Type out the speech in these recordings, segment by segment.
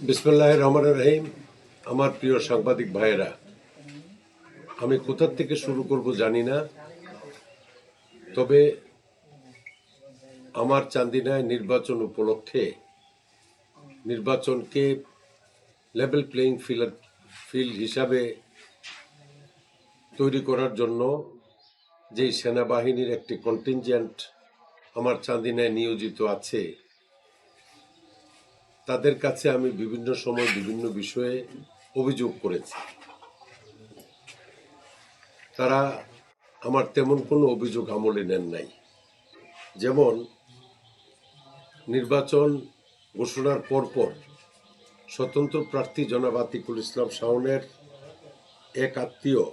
বিসমিল্লাহির রহমানির রহিম। আমার প্রিয় সাংবাদিক ভাইয়েরা, আমি কোথা থেকে শুরু করব জানি না, তবে আমার চান্দিনায় নির্বাচন উপলক্ষে নির্বাচনকে লেভেল প্লেইং ফিল্ড হিসাবে তৈরি করার জন্য যেই সেনাবাহিনীর একটি কন্টিনজেন্ট আমার চান্দিনায় নিয়োজিত আছে, তাদের কাছে আমি বিভিন্ন সময় বিভিন্ন বিষয়ে অভিযোগ করেছি। তারা আমার তেমন কোনো অভিযোগ আমলে নেন নাই। যেমন নির্বাচন ঘোষণার পরপর স্বতন্ত্র প্রার্থী জনাব আতিকুল ইসলাম শাওনের এক আত্মীয়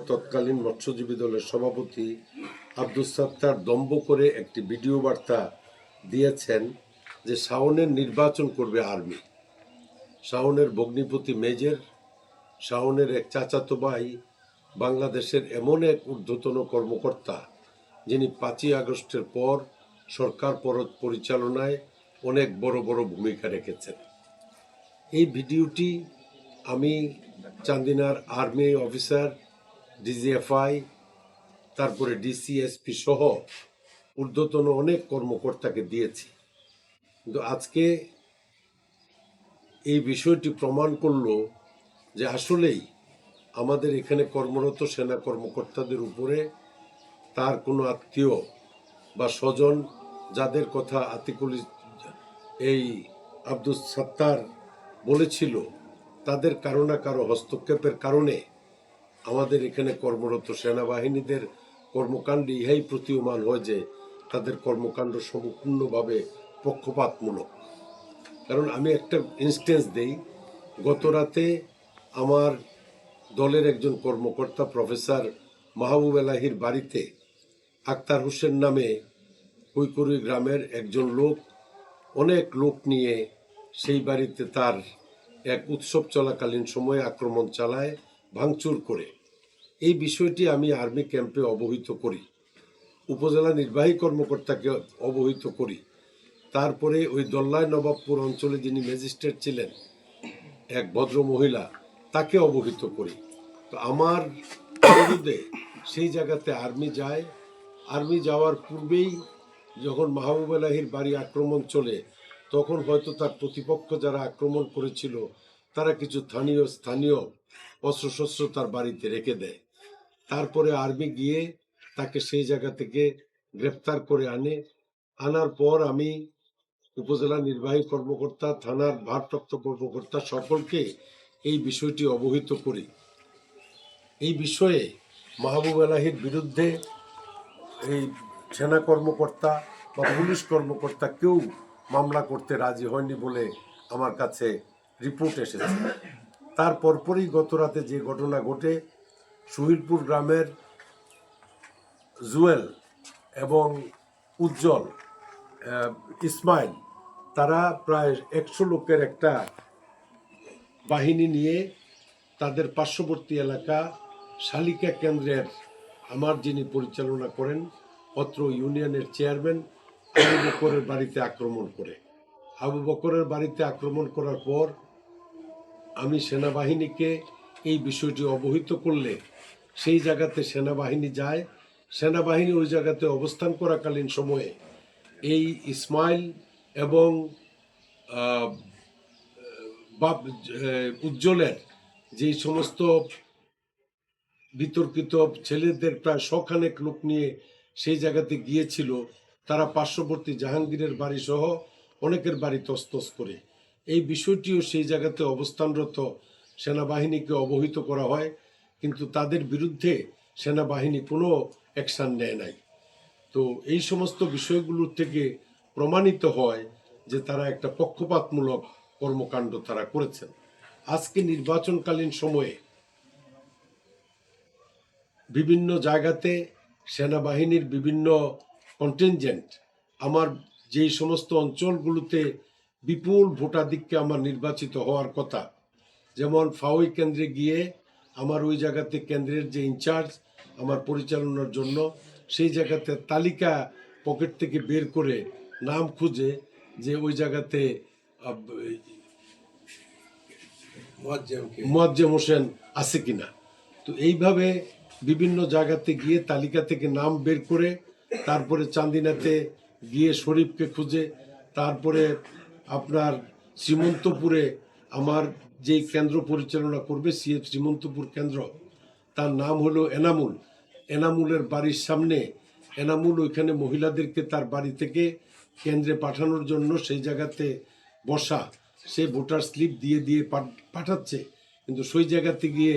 তৎকালীন মৎস্যজীবী দলের সভাপতি আব্দুস সাত্তার দম্ভ করে একটি ভিডিও বার্তা দিয়েছেন যে শাওনের নির্বাচন করবে আর্মি। শাওনের ভগ্নিপতি মেজর, শাওনের এক চাচাতো ভাই বাংলাদেশের এমন এক ঊর্ধ্বতন কর্মকর্তা যিনি 5ই আগস্টের পর সরকার পরিচালনায় অনেক বড় বড় ভূমিকা রেখেছেন। এই ভিডিওটি আমি চান্দিনার আর্মি অফিসার, ডিজিএফআই, তারপরে ডিসিএসপি সহ ঊর্ধ্বতন অনেক কর্মকর্তাকে দিয়েছি। কিন্তু আজকে এই বিষয়টি প্রমাণ করল যে আসলেই আমাদের এখানে কর্মরত সেনা কর্মকর্তাদের উপরে তার কোনো আত্মীয় বা স্বজন, যাদের কথা এই আব্দুস সাত্তার বলেছিল, তাদের কারো না কারো হস্তক্ষেপের কারণে আমাদের এখানে কর্মরত সেনাবাহিনীদের কর্মকাণ্ডে ইহাই প্রতীয়মান হয় যে তাদের কর্মকাণ্ড সম্পূর্ণভাবে পক্ষপাতমূলক। কারণ আমি একটা ইনস্টেন্স দেই, গত রাতে আমার দলের একজন কর্মকর্তা প্রফেসর মাহবুব এলাহির বাড়িতে আক্তার হোসেন নামে কৈকরুই গ্রামের একজন লোক অনেক লোক নিয়ে সেই বাড়িতে তার এক উৎসব চলাকালীন সময়ে আক্রমণ চালায়, ভাঙচুর করে। এই বিষয়টি আমি আর্মি ক্যাম্পে অবহিত করি, উপজেলা নির্বাহী কর্মকর্তাকে অবহিত করি, তারপরে ওই দল্লায় নবাবপুর অঞ্চলে যিনি ম্যাজিস্ট্রেট ছিলেন এক ভদ্র মহিলা, তাকে অবহিত করি। তো আমার বিরুদ্ধে সেই জায়গাতে আর্মি যায়। আর্মি যাওয়ার পূর্বেই যখন মাহবুব এলাহির বাড়ি আক্রমণ চলে, তখন হয়তো তার প্রতিপক্ষ যারা আক্রমণ করেছিল তারা কিছু স্থানীয় অস্ত্রশস্ত্র তার বাড়িতে রেখে দেয়। তারপরে আর্মি গিয়ে তাকে সেই জায়গা থেকে গ্রেফতার করে আনার পর আমি উপজেলা নির্বাহী কর্মকর্তা, থানার ভারপ্রাপ্ত কর্মকর্তা সকলকে এই বিষয়টি অবহিত করি। এই বিষয়ে মাহবুব এলাহির বিরুদ্ধে এই সেনা কর্মকর্তা বা পুলিশ কর্মকর্তা কেউ মামলা করতে রাজি হয়নি বলে আমার কাছে রিপোর্ট এসেছে। তার পরপরই গত রাতে যে ঘটনা ঘটে, শহীদপুর গ্রামের জুয়েল এবং উজ্জ্বল, ইসমাইল, তারা প্রায় 100 লোকের একটা বাহিনী নিয়ে তাদের পার্শ্ববর্তী এলাকা শালিকা কেন্দ্রের আমার যিনি পরিচালনা করেন অত্র ইউনিয়নের চেয়ারম্যান আবু বকরের বাড়িতে আক্রমণ করে। আবু বকরের বাড়িতে আক্রমণ করার পর আমি সেনাবাহিনীকে এই বিষয়টি অবহিত করলে সেই জায়গাতে সেনাবাহিনী যায়। সেনাবাহিনী ওই জায়গাতে অবস্থান করাকালীন সময়ে এই ইসমাইল এবং উজ্জ্বলের যে সমস্ত বিতর্কিত ছেলেদের প্রায় 100 লোক নিয়ে সেই জায়গাতে গিয়েছিল, তারা পার্শ্ববর্তী জাহাঙ্গীরের বাড়ি সহ অনেকের বাড়ি তছনছ করে। এই বিষয়টিও সেই জায়গাতে অবস্থানরত সেনাবাহিনীকে অবহিত করা হয়, কিন্তু তাদের বিরুদ্ধে সেনাবাহিনী কোনো অ্যাকশান নেয় নাই। তো এই সমস্ত বিষয়গুলোর থেকে প্রমাণিত হয় যে তারা একটা পক্ষপাতমূলক কর্মকাণ্ড তারা করেছেন। আজকে নির্বাচনকালীন সময়ে বিভিন্ন জায়গাতে সেনাবাহিনীর বিভিন্ন কন্টিনজেন্ট আমার যেই সমস্ত অঞ্চলগুলোতে বিপুল ভোটাধিক্যে আমার নির্বাচিত হওয়ার কথা, যেমন ফাউই কেন্দ্রে গিয়ে আমার ওই জায়গাতে কেন্দ্রের যে ইনচার্জ আমার পরিচালনার জন্য, সেই জায়গাতে তালিকা পকেট থেকে বের করে নাম খুঁজে যে ওই জায়গাতে মোয়াজ্জেম হোসেন আছে কিনা। তো এইভাবে বিভিন্ন জায়গাতে গিয়ে তালিকা থেকে নাম বের করে তারপরে চান্দিনাতে গিয়ে শরীফকে খুঁজে, তারপরে আপনার শ্রীমন্তপুরে আমার যেই কেন্দ্র পরিচালনা করবে সিএফ শ্রীমন্তপুর কেন্দ্র, তার নাম হলো এনামুল। এনামুলের বাড়ির সামনে এনামুল ওইখানে মহিলাদেরকে তার বাড়ি থেকে কেন্দ্রে পাঠানোর জন্য সেই জায়গাতে বসা, সে ভোটার স্লিপ দিয়ে দিয়ে পাঠাচ্ছে, কিন্তু সেই জায়গাতে গিয়ে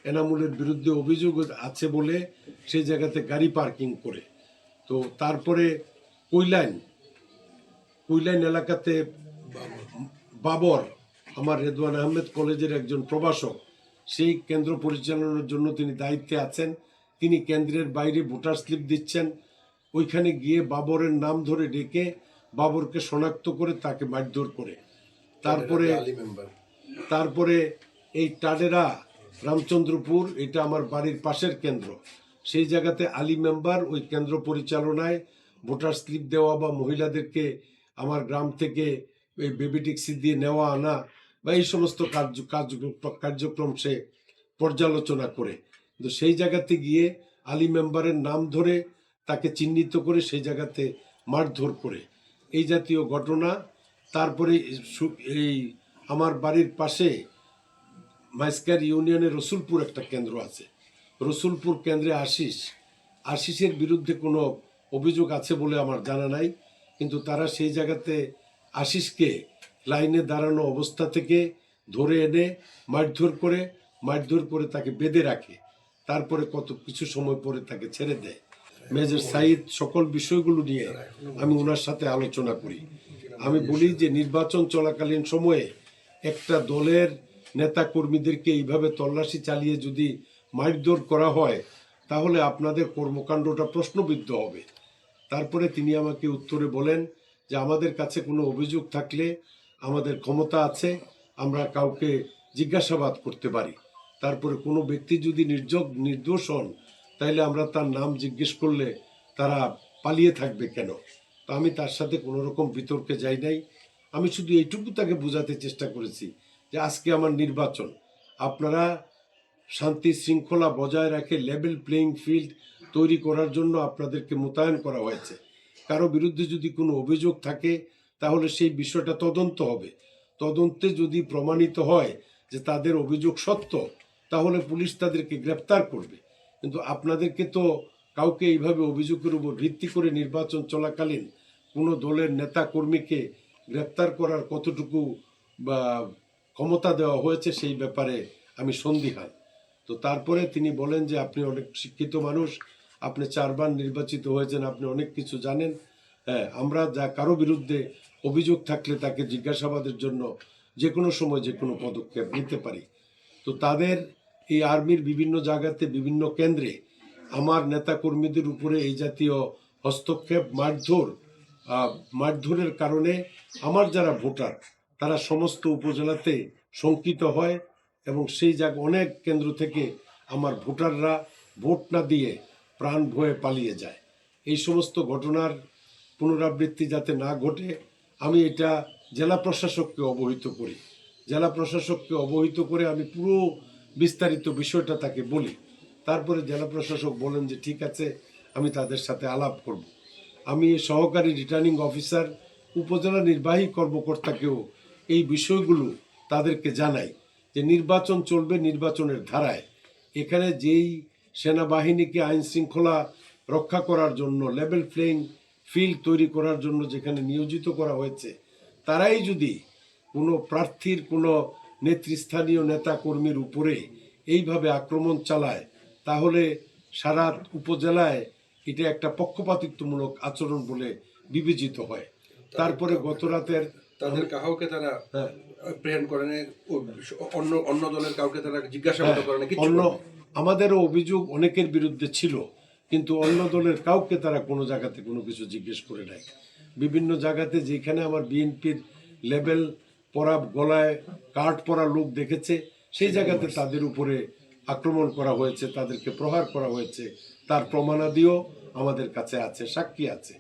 এনামুলের বিরুদ্ধে অভিযোগ আছে বলে সেই জায়গাতে গাড়ি পার্কিং করে। তো তারপরে কৈলাইন এলাকাতে বাবর, আমার রেদওয়ান আহমেদ কলেজের একজন প্রভাষক, সেই কেন্দ্র পরিচালনার জন্য তিনি দায়িত্বে আছেন, তিনি কেন্দ্রের বাইরে ভোটার স্লিপ দিচ্ছেন। ওইখানে গিয়ে বাবরের নাম ধরে ডেকে বাবরকে শনাক্ত করে তাকে মারধর করে। তারপরে এই টাডেরা রামচন্দ্রপুর, এটা আমার বাড়ির পাশের কেন্দ্র, সেই জায়গাতে আলী মেম্বার ওই কেন্দ্র পরিচালনায় ভোটার স্লিপ দেওয়া বা মহিলাদেরকে আমার গ্রাম থেকে এই বেবি ট্যাক্সি দিয়ে নেওয়া আনা বা এই সমস্ত কার্যক্রম সে পর্যালোচনা করে। কিন্তু সেই জায়গাতে গিয়ে আলী মেম্বারের নাম ধরে তাকে চিহ্নিত করে সেই জায়গাতে মারধর করে, এই জাতীয় ঘটনা। তারপরে এই আমার বাড়ির পাশে মাইস্কার ইউনিয়নের রসুলপুর একটা কেন্দ্র আছে, রসুলপুর কেন্দ্রে আশিসের বিরুদ্ধে কোনো অভিযোগ আছে বলে আমার জানা নাই, কিন্তু তারা সেই জায়গাতে আশিসকে লাইনে দাঁড়ানো অবস্থা থেকে ধরে এনে মারধর করে তাকে বেঁধে রাখে, তারপরে কত কিছু সময় পরে তাকে ছেড়ে দেয়। মেজর সাইদ সকল বিষয়গুলো নিয়ে আমি ওনার সাথে আলোচনা করি। আমি বলি যে নির্বাচন চলাকালীন সময়ে একটা দলের নেতা কর্মীদেরকে এইভাবে তল্লাশি চালিয়ে যদি মারধর করা হয় তাহলে আপনাদের কর্মকাণ্ডটা প্রশ্নবিদ্ধ হবে। তারপরে তিনি আমাকে উত্তরে বলেন যে আমাদের কাছে কোনো অভিযোগ থাকলে আমাদের ক্ষমতা আছে, আমরা কাউকে জিজ্ঞাসাবাদ করতে পারি। তারপরে কোনো ব্যক্তি যদি নির্দোষ হন তাইলে আমরা তার নাম জিজ্ঞেস করলে তারা পালিয়ে থাকবে কেন। তো আমি তার সাথে কোনো রকম বিতর্কে যাই নাই। আমি শুধু এইটুকু তাকে বোঝাতে চেষ্টা করেছি যে আজকে আমার নির্বাচন, আপনারা শান্তি শৃঙ্খলা বজায় রাখে লেভেল প্লেইং ফিল্ড তৈরি করার জন্য আপনাদেরকে মোতায়েন করা হয়েছে। কারো বিরুদ্ধে যদি কোনো অভিযোগ থাকে তাহলে সেই বিষয়টা তদন্ত হবে। তদন্তে যদি প্রমাণিত হয় যে তাদের অভিযোগ সত্য তাহলে পুলিশ তাদেরকে গ্রেপ্তার করবে। কিন্তু আপনাদেরকে তো কাউকে এইভাবে অভিযোগের উপর ভিত্তি করে নির্বাচন চলাকালীন কোনো দলের নেতা কর্মীকে গ্রেপ্তার করার কতটুকু বা ক্ষমতা দেওয়া হয়েছে সেই ব্যাপারে আমি সন্দিহান। তো তারপরে তিনি বলেন যে আপনি অনেক শিক্ষিত মানুষ, আপনি 4 বার নির্বাচিত হয়েছেন, আপনি অনেক কিছু জানেন। হ্যাঁ, আমরা যা কারো বিরুদ্ধে অভিযোগ থাকলে তাকে জিজ্ঞাসাবাদের জন্য যে কোনো সময় যে কোনো পদক্ষেপ নিতে পারি। তো তাদের এই আর্মির বিভিন্ন জায়গাতে বিভিন্ন কেন্দ্রে আমার নেতা কর্মীদের উপরে এই জাতীয় হস্তক্ষেপ মারধরের কারণে আমার যারা ভোটার তারা সমস্ত উপজেলাতে শঙ্কিত হয় এবং সেই জায়গা অনেক কেন্দ্র থেকে আমার ভোটাররা ভোট না দিয়ে প্রাণ ভয়ে পালিয়ে যায়। এই সমস্ত ঘটনার পুনরাবৃত্তি যাতে না ঘটে আমি এটা জেলা প্রশাসককে অবহিত করি। জেলা প্রশাসককে অবহিত করে আমি পুরো বিস্তারিত বিষয়টা তাকে বলি। তারপরে জেলা প্রশাসক বলেন যে ঠিক আছে, আমি তাদের সাথে আলাপ করব। আমি সহকারী রিটার্নিং অফিসার উপজেলা নির্বাহী কর্মকর্তাকেও এই বিষয়গুলো তাদেরকে জানাই যে নির্বাচন চলবে নির্বাচনের ধারায়। এখানে যেই সেনাবাহিনীকে আইন শৃঙ্খলা রক্ষা করার জন্য লেভেল প্লেইং ফিল্ড তৈরি করার জন্য যেখানে নিয়োজিত করা হয়েছে, তারাই যদি কোনো প্রার্থীর কোনো নেতৃস্থানীয় নেতা কর্মীর উপরে এইভাবে আক্রমণ চালায় তাহলে সারা উপজেলায় এটা একটা পক্ষপাতিত্বমূলক আচরণ বলে বিবেচিত হয়। তারপরে গত রাতের তাদের কাউকে তারা প্রেরণ করেন, অন্য দলের কাউকে তারা জিজ্ঞাসাবাদ করেন অন্য আমাদেরও অভিযোগ অনেকের বিরুদ্ধে ছিল, কিন্তু অন্য দলের কাউকে তারা কোনো জায়গাতে কোনো কিছু জিজ্ঞেস করে নাই। বিভিন্ন জায়গাতে যেখানে আমার বিএনপির লেবেল পরা গলায় কার্ড পরা লোক দেখেছে সেই জায়গাতে তাদের উপরে আক্রমণ করা হয়েছে, তাদেরকে প্রহার করা হয়েছে, তার প্রমাণাদিও আমাদের কাছে আছে, সাক্ষী আছে।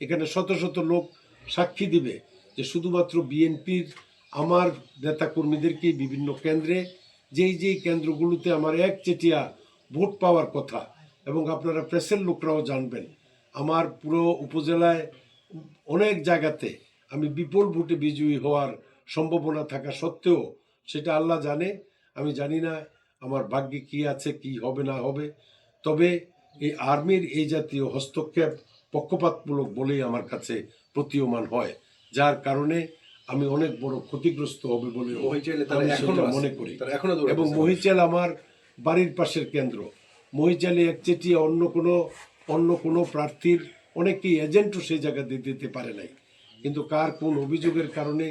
এখানে শত শত লোক সাক্ষী দিবে যে শুধুমাত্র বিএনপির আমার নেতাকর্মীদেরকে বিভিন্ন কেন্দ্রে যেই কেন্দ্রগুলোতে আমার একচেটিয়া ভোট পাওয়ার কথা, এবং আপনারা প্রেসের লোকরাও জানবেন, আমার পুরো উপজেলায় অনেক জায়গাতে আমি বিপুল ভোটে বিজয়ী হওয়ার সম্ভাবনা থাকা সত্ত্বেও, সেটা আল্লাহ জানে, আমি জানি না আমার ভাগ্যে কি আছে, কি হবে না হবে। তবে এই আর্মির এই জাতীয় হস্তক্ষেপ পক্ষপাতমূলক বলেই আমার কাছে প্রতীয়মান হয়, যার কারণে আমি অনেক বড় ক্ষতিগ্রস্ত হবে বলে মহিচালে তারা আমি এখনো সেটা আছে, মনে করি। তারা এখনো দৌড়াইতেছে। এবং মহিচাল আমার বাড়ির পাশের কেন্দ্র। মহিচালে একচেটিয়া অন্য কোনো প্রার্থীর অনেকেই এজেন্টও সেই জায়গাতে দিতে পারে নাই, কিন্তু কার কোন অভিযোগের কারণে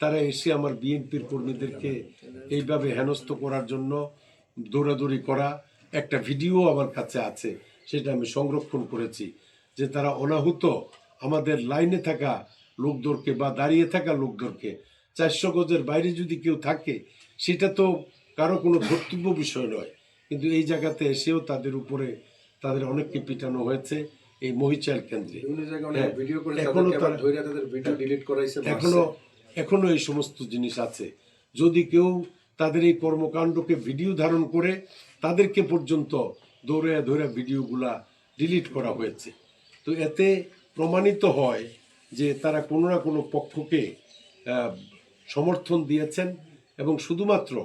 তারা এসে আমার বিএনপির কর্মীদেরকে এইভাবে হেনস্থ করার জন্য দৌড়াদৌড়ি করা, একটা ভিডিও আমার কাছে আছে, সেটা আমি সংরক্ষণ করেছি, যে তারা অনাহুত আমাদের লাইনে থাকা লোকদেরকে বা দাঁড়িয়ে থাকা লোকদেরকে, 400 গজের বাইরে যদি কেউ থাকে সেটা তো কারো কোনো ধর্তব্য বিষয় নয়, কিন্তু এই জায়গাতে এসেও তাদের উপরে তাদের অনেককে পিটানো হয়েছে এই মহিচাল কেন্দ্রে। বিভিন্ন জায়গায় অনেক হ্যাঁ, ভিডিও করে এখনো তাদেরকে আবার তারা- ধইরা তাদের ভিডিও ডিলিট করাইছে, এখনো মারছে। এখনো এই সমস্ত জিনিস আছে। যদি কেউ তাদের এই কর্মকাণ্ডকে ভিডিও ধারণ করে, তাদেরকে পর্যন্ত দৌড়ে ধরে ভিডিওগুলা ডিলিট করা হয়েছে। তো এতে প্রমাণিত হয় যে তারা কোনো না কোনো পক্ষকে আহ, সমর্থন দিয়েছেন, এবং শুধুমাত্র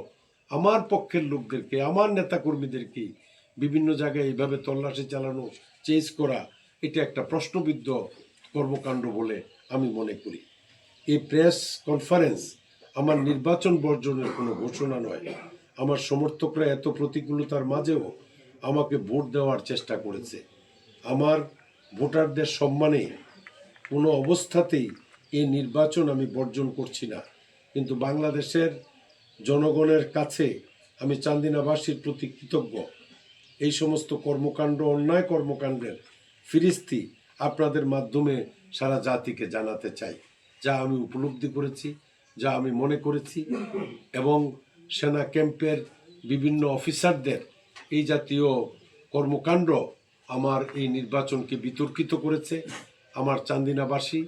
আমার পক্ষের লোকদেরকে, আমার নেতাকর্মীদেরকে বিভিন্ন জায়গায় এইভাবে তল্লাশি চালানো, চেজ করা, এটা একটা প্রশ্নবিদ্ধ কর্মকাণ্ড বলে আমি মনে করি। এই প্রেস কনফারেন্স আমার নির্বাচন বর্জনের কোনো ঘোষণা নয়। আমার সমর্থকরা এত প্রতিকূলতার মাঝেও আমাকে ভোট দেওয়ার চেষ্টা করেছে। আমার ভোটারদের সম্মানে কোনো অবস্থাতেই এই নির্বাচন আমি বর্জন করছি না, কিন্তু বাংলাদেশের জনগণের কাছে আমি চান্দিনাবাসীর প্রতি কৃতজ্ঞ। এই সমস্ত কর্মকাণ্ড, অন্যায় কর্মকাণ্ডের ফিরিস্তি আপনাদের মাধ্যমে সারা জাতিকে জানাতে চাই, যা আমি উপলব্ধি করেছি, যা আমি মনে করেছি। এবং সেনা ক্যাম্পের বিভিন্ন অফিসারদের এই জাতীয় কর্মকাণ্ড আমার এই নির্বাচনকে বিতর্কিত করেছে। আমার চান্দিনাবাসী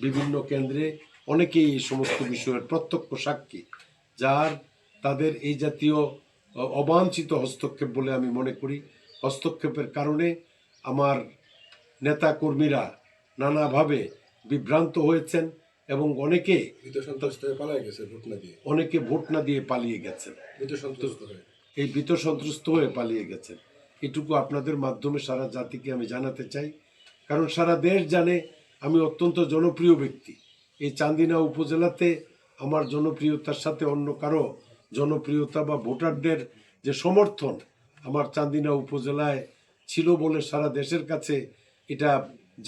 বিভিন্ন কেন্দ্রে অনেকেই এই সমস্ত বিষয়ের প্রত্যক্ষ সাক্ষী, যার তাদের এই জাতীয় অবাঞ্ছিত হস্তক্ষেপ বলে আমি মনে করি। হস্তক্ষেপের কারণে আমার নেতা কর্মীরা নানাভাবে বিভ্রান্ত হয়েছেন, এবং অনেকে ভীত সন্ত্রস্ত হয়ে পালায় গেছে ভোট না দিয়ে পালিয়ে গেছেন। ভীত সন্ত্রস্ত হয়ে। এই ভীত সন্ত্রস্ত হয়ে পালিয়ে গেছেন। এটুকু আপনাদের মাধ্যমে সারা জাতিকে আমি জানাতে চাই, কারণ সারা দেশ জানে আমি অত্যন্ত জনপ্রিয় ব্যক্তি। এই চান্দিনা উপজেলাতে আমার জনপ্রিয়তার সাথে অন্য কারো জনপ্রিয়তা বা ভোটারদের যে সমর্থন আমার চান্দিনা উপজেলায় ছিল বলে সারা দেশের কাছে এটা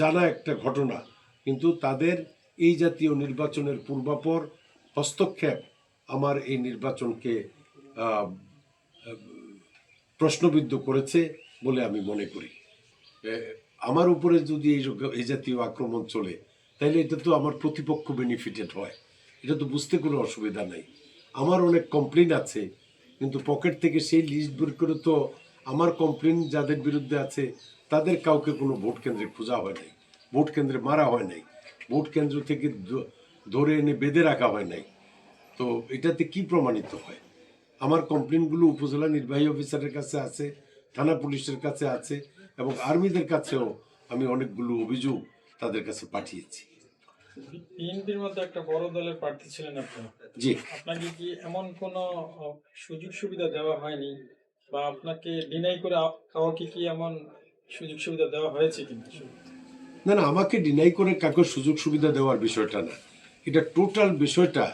জানা একটা ঘটনা, কিন্তু তাদের এই জাতীয় নির্বাচনের পূর্বাপর হস্তক্ষেপ আমার এই নির্বাচনকে প্রশ্নবিদ্ধ করেছে বলে আমি মনে করি। আমার উপরে যদি এই জাতীয় আক্রমণ চলে, তাহলে এটা তো আমার প্রতিপক্ষ বেনিফিটেড হয়, এটা তো বুঝতে কোনো অসুবিধা নাই। আমার অনেক কমপ্লেন আছে, কিন্তু পকেট থেকে সেই লিস্ট বের করে তো আমার কমপ্লেন যাদের বিরুদ্ধে আছে তাদের কাউকে কোনো ভোট কেন্দ্রে খোঁজা হয় নাই, ভোট কেন্দ্রে মারা হয় নাই, ভোট কেন্দ্র থেকে ধরে এনে বেঁধে রাখা হয় নাই। তো এটাতে কি প্রমাণিত হয়? আমার কমপ্লেনগুলো উপজেলা নির্বাহী অফিসারের কাছে আছে, থানা পুলিশের কাছে আছে, এবং আর্মিদের কাছেও আমি অনেকগুলো অভিযোগ তাদের কাছে পাঠিয়েছি। বিএনপির মধ্যে একটা বড় দলের প্রার্থী ছিলেন আপনি। জি, আপনাকে কি এমন কোনো সুযোগ সুবিধা দেওয়া হয়নি, বা আপনাকে ডিনাই করে কাউকে কি এমন সুযোগ সুবিধা দেওয়া হয়েছে কিনা? না না, আমাকে ডিনাই করে কাউকে সুযোগ সুবিধা দেওয়ার বিষয়টা না, এটা টোটাল বিষয়টা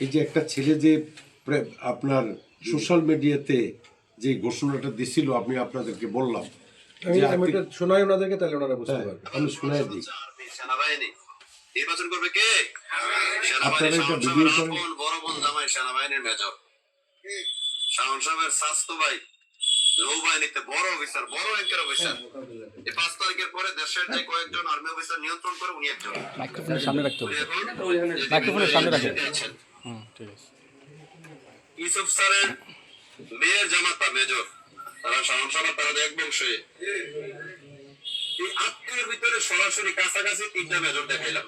এই যে একটা ছেলে যে আপনার সোশ্যাল মিডিয়াতে যে ঘোষণাটা দিছিল, আমি আপনাদেরকে বললাম আমি এটা শোনাই ওনাদেরকে, তাহলে ওনারা বুঝতে হ্যাঁ, পারবে। আমি শোনাই দিই। সেনাবাহিনী নির্বাচন করবে কে? আপনারা এটা সেনাবাহিনী ভিডিও করেন। বড় বোন জামাই সেনাবাহিনীর মেজর শাওন সাহেবের স্বাস্থ্য ভাই নৌবাহিনীতে বড় অফিসার, বড় র্যাঙ্কের অফিসার। এই 5 তারিখের পরে দেশের যে কয়েকজন আর্মি অফিসার নিয়ন্ত্রণ করে উনি একজন। মাইক্রোফোনের সামনে রাখতে হবে। উনি এখন মাইক্রোফোনের সামনে রাখেন। দিয়েছেন। ঠিক আছে। ইউসুফ স্যারের মেয়ের জামাতা মেজর, তারা শাওন সাহেব, তারা এক বংশে। এই আত্মীয়ের ভিতরে সরাসরি কাছাকাছি 3টা মেজর দেখাইলাম।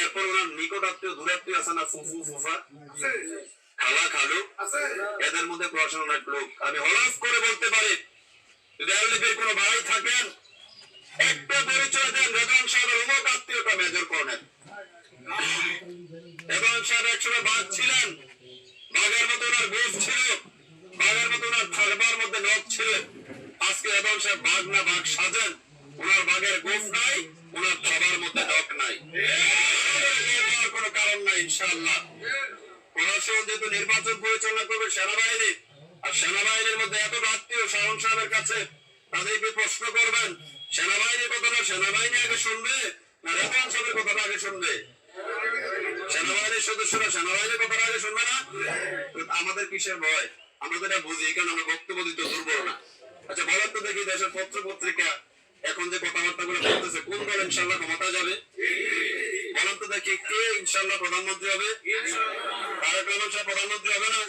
এরপর ওনার নিকট আত্মীয় দূরাত্মীয় আছে না, ফুফু ফুফা, খালা খালু, এদের মধ্যে প্রশাসন এক লোক। আমি হলাস করে বলতে পারি, যদি আরলিপির কোনো ভাই থাকেন, একটা পরিচয় দেন রেদওয়ান সাহেবের অমুক আত্মীয়তা মেজর কর্নেল। রেদওয়ান সাহেব একসময় বাঘ ছিলেন, বাঘের মতো ওনার গোফ ছিল, বাঘের মতো ওনার থাকবার মধ্যে নখ ছিল। আজকে রেদওয়ান সাহেব বাঘ না বাঘ সাজেন, ওনার বাঘের গোফ নাই, ওনার থাবার মধ্যে নখ নাই, কোনো কারণ নাই। ইনশাআল্লাহ প্রশাসন যেহেতু নির্বাচন পরিচালনা করবে সেনাবাহিনী, আর সেনাবাহিনীর মধ্যে এত আত্মীয় শাহন সাহেবের কাছে, তাদেরকে প্রশ্ন করবেন সেনাবাহিনীর কথাটা সেনাবাহিনী আগে শুনবে না রেদওয়ান সাহেবের কথাটা আগে শুনবে? সেনাবাহিনীর সদস্যরা সেনাবাহিনীর কথাটা আগে শুনবে না? আমাদের কিসের ভয়? আমরা তো এটা বুঝি, কারণ আমরা বক্তব্য দিতে দুর্বল না। আচ্ছা বলেন তো দেখি, দেশের পত্র পত্রিকা এখন যে কথাবার্তা গুলো বলতেছে, কোন দল ইনশাল্লাহ ক্ষমতা যাবে? বলেন তো দেখি, কে ইনশাল্লাহ প্রধানমন্ত্রী হবে? তারেক রহমান সাহেব প্রধানমন্ত্রী হবে না?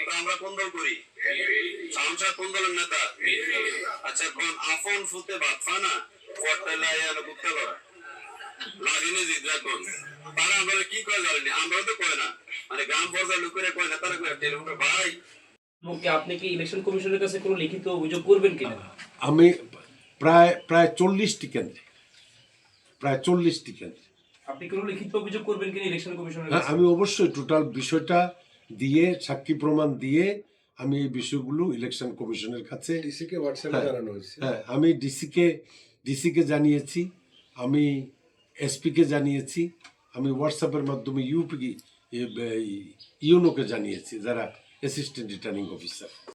তো আমরা কোন দল করি? শাহন সাহেব কোন দলের নেতা? আচ্ছা কোন আফন ফুতে বাদফা না কুত্তা লড়া লাগেনি জিদ্রা কোন তারা আমরা কি করে জানি, আমরাও তো কয় না, মানে গ্রাম পর্যায়ে লোকেরা কয় না, তারা কয় টেলিফোনে ভাই। আপনি কি ইলেকশন কমিশনের কাছে কোনো লিখিত অভিযোগ করবেন কিনা? আমি প্রায় 40টি কেন্দ্রে, প্রায় 40টি কেন্দ্রে, আপনি কোনো লিখিত অভিযোগ করবেন কিনা ইলেকশন কমিশনের হ্যাঁ কাছে? আমি অবশ্যই টোটাল বিষয়টা দিয়ে, সাক্ষী প্রমাণ দিয়ে আমি এই বিষয়গুলো ইলেকশন কমিশনের কাছে, ডিসিকে হোয়াটসঅ্যাপে জানানো হয়েছে। হ্যাঁ আমি ডিসিকে জানিয়েছি, আমি এসপিকে জানিয়েছি, আমি হোয়াটসঅ্যাপের মাধ্যমে ইউনোকে জানিয়েছি, যারা অ্যাসিস্ট্যান্ট রিটার্নিং অফিসার।